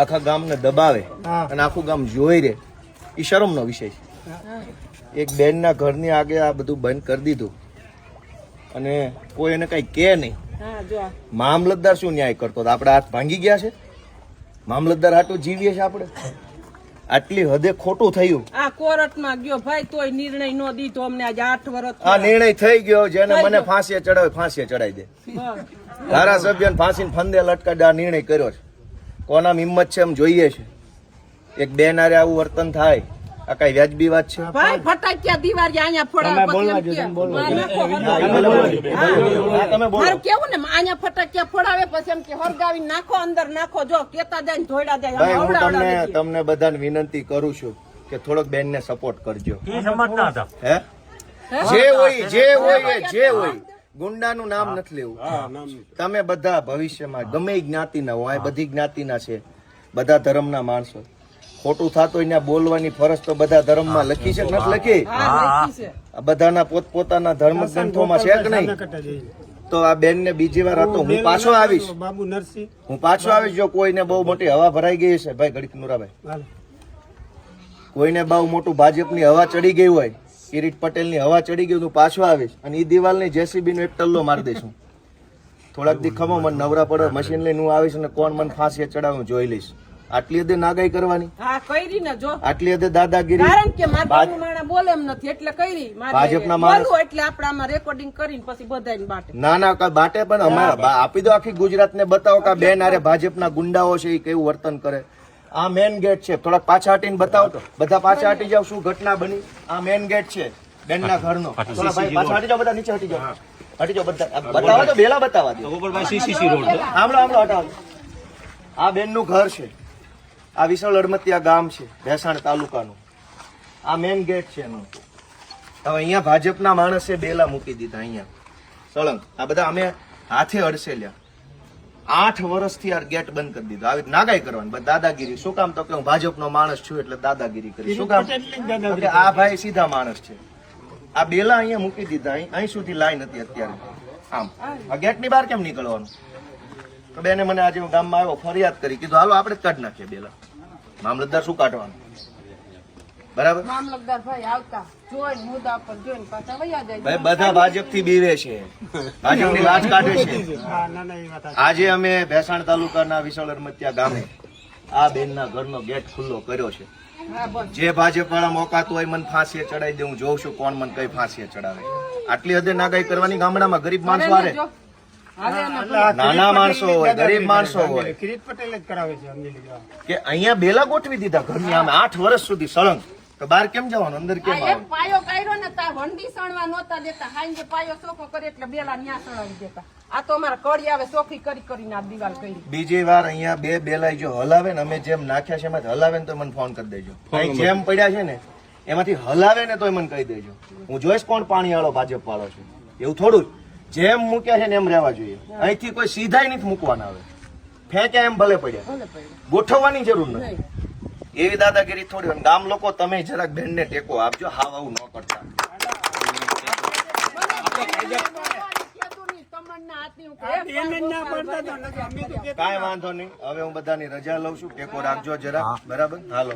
આખા ગામને દબાવે અને આખું ગામ જોઈ રે, એ શરમનો વિષય છે. એક બેનના ઘરની આગે આ બધું બંધ કરી દીધું અને કોઈ એને કઈ કે નહીં. મામલતદાર શું ન્યાય કરતો? આપડે હાથ ભાંગી ગયા છે? મામલતદાર હાટું જીવીએ છે આપણે? આટલી હદે ખોટું થયું. આ કોર્ટમાં ગયો ભાઈ, તોય નિર્ણય નો દીધો અમને. આજે 8 વર્ષ આ નિર્ણય થઈ ગયો. જેને મને ફાંસીએ ચડાવે ફાંસીએ ચડાવી દે. ધારાસભ્યને ફાંસીને ફંદે લટકાડે આ નિર્ણય કર્યો છે. કોના હિંમત છે એમ જોઈએ છે. એક બેન આરે આવું વર્તન થાય, આ કઈ વ્યાજબી વાત છે? ભાઈ ફટાકિયા દિવાળી અહીંયા ફોડાવે, કેવું ને અહીંયા ફટાકિયા ફોડાવે, પછી એમ કે હરગાવી નાખો, અંદર નાખો. જો કેતા જાય ધોઈડા જાય. તમને બધાને વિનંતી કરું છું કે થોડોક બેન ને સપોર્ટ કરજો. હે જે હોય ગુંડાનું નામ નથી લેવું. તમે બધા ભવિષ્યમાં ગમે જ્ઞાતિના હોય, બધી જ્ઞાતિના છે, બધા ધર્મના માણસો. ખોટું થતું હોય બોલવાની ફરજ તો બધા ધર્મમાં લખી છે કે નથી લખી? બધાના પોતપોતાના ધર્મ ગ્રંથોમાં છે કે નહીં? તો આ બેન ને બીજી વાર હતો, હું પાછો આવીશ. જો કોઈને બહુ મોટી હવા ભરાઈ ગઈ છે, ભાઈ ઘડીક નુરાભાઈ, કોઈને બહુ મોટું ભાજપની હવા ચડી ગઈ હોય, કિરીટ પટેલ ની હવા ચડી ગઈ, હું પાછો આવીશ અને એ દિવાલ ની જેસીબી નો એક ટલ્લો મારી દઈશું. થોડાક દી ખમો, મને નવરા પડે, મશીન લઈને હું આવીશ અને કોણ મને ફાંસી ચડાવું જોઈ લઈશ. આટલી હદે નાગાઈ કરવાની, આટલી હદે દાદાગીરી. કારણ કે મારું માણસ બોલે એમ નથી એટલે કરી. ભાજપના માણસ એટલે આપણે આમાં રેકોર્ડિંગ કરીને પછી બધાને બાટે. ના બાટે પણ અમારે આપી દો. આખી ગુજરાત ને બતાવો કે બેન આરે ભાજપના ગુંડાઓ છે, એ કેવું વર્તન કરે. આ મેન ગેટ છે, થોડાક પાછા હટીને બતાવો તો. બધા પાછા હટી જાવ, શું ઘટના બની. આ મેન ગેટ છે બેનના ઘરનો. થોડા ભાઈ પાછા હટી જાવ, બધા નીચે હટી જાવ. હટી જાવ બધા, બતાવો તો, બેલા બતાવવા દો. આમળો હટાવો. આ બેન નું ઘર છે. આ વિશાળ અડમતિયા ગામ છે, ભેસાણ તાલુકાનું. આ મેન ગેટ છે એનું. હવે અહીંયા ભાજપના માણસે બેલા મૂકી દીધા અહીંયા સળંગ. આ બધા અમે હાથે અડસેલ્યા. 8 વર્ષથી આ ગેટ બંધ કરી દીધો. આવી નાગાઈ કરવાની, દાદાગીરી. શું કામ? તો કે હું ભાજપનો માણસ છું એટલે દાદાગીરી કરી. શું કામ? આ ભાઈ સીધા માણસ છે. આ બેલા અહીંયા મૂકી દીધા. અહીં સુધી લાઈન હતી અત્યારે. આમ આ ગેટ ની બહાર કેમ નીકળવાનું? તો બેને મને આજે હું ગામમાં આવ્યો, ફરિયાદ કરી, કીધું હાલો આપણે જ કાઢી નાખીએ બેલા. મામલતદાર શું કાઢવાનું? બરાબર. મામલતદાર ભાઈ આવતા જોઈને મુદ્દા પર જોઈને પાછા વયા જાય. ભાઈ બધા ભાજપ થી બીવે છે, ભાજપની લાજ કાઢે છે. આજે અમે ભેસાણ તાલુકાના વિશાળ અડમતિયા ગામે આ બેનના ઘરનો ગેટ ખુલ્લો કર્યો છે. જે ભાજપ વાળા મોકાતું હોય મને ફાંસીએ ચડાવી દે. હું જોઉં છું કોણ મને કઈ ફાંસીએ ચડાવે. આટલી હદે નાગાઈ કરવાની. ગામડામાં ગરીબ માણસો આવે, નાના માણસો હોય, ગરીબ માણસો હોય, કિરીટ પટેલ જ કરાવે છે. કે અહીંયા બેલા ગોઠવી દીધા ઘરની આમે 8 વર્ષ સુધી સળંગ. તો બહાર કેમ જવાનું? અંદર કેમ આવવાનું? પાયો કાઢ્યો ને તા વંડી સણવા નહોતા દેતા. હાંજે પાયો ચોખ્ખો કરે એટલે બેલા ન્યા સણાવી દેતા. આ તો અમારા કડી આવે ચોખ્ખી કરીને આ દિવાલ કરી. બીજી વાર અહીંયા બે બેલા જો હલાવે ને, અમે જેમ નાખ્યા છે એમાંથી હલાવે ને તો મને ફોન કરી દેજો. જેમ પડ્યા છે ને એમાંથી હલાવે ને તો મને કહી દેજો. હું જોઈશ કોણ પાણી વાળો ભાજપ વાળો છે. એવું થોડું જેમ મૂક્યા છે ને એમ રહેવા જોઈએ. અહીંથી કોઈ સીધાઈ નથી મૂકવાના. આવે ફેંક્યા એમ ભલે પડ્યા, ગોઠવવાની જરૂર નથી. એવી દાદાગીરી થોડી હોય. ગામ લોકો તમે જરાક બેન ને ટેકો આપજો. હાવ આવું ન કરતા. કાંઈ વાંધો નહીં. હવે હું બધાની રજા લઉં છું. ટેકો રાખજો જરા. બરાબર. હાલો.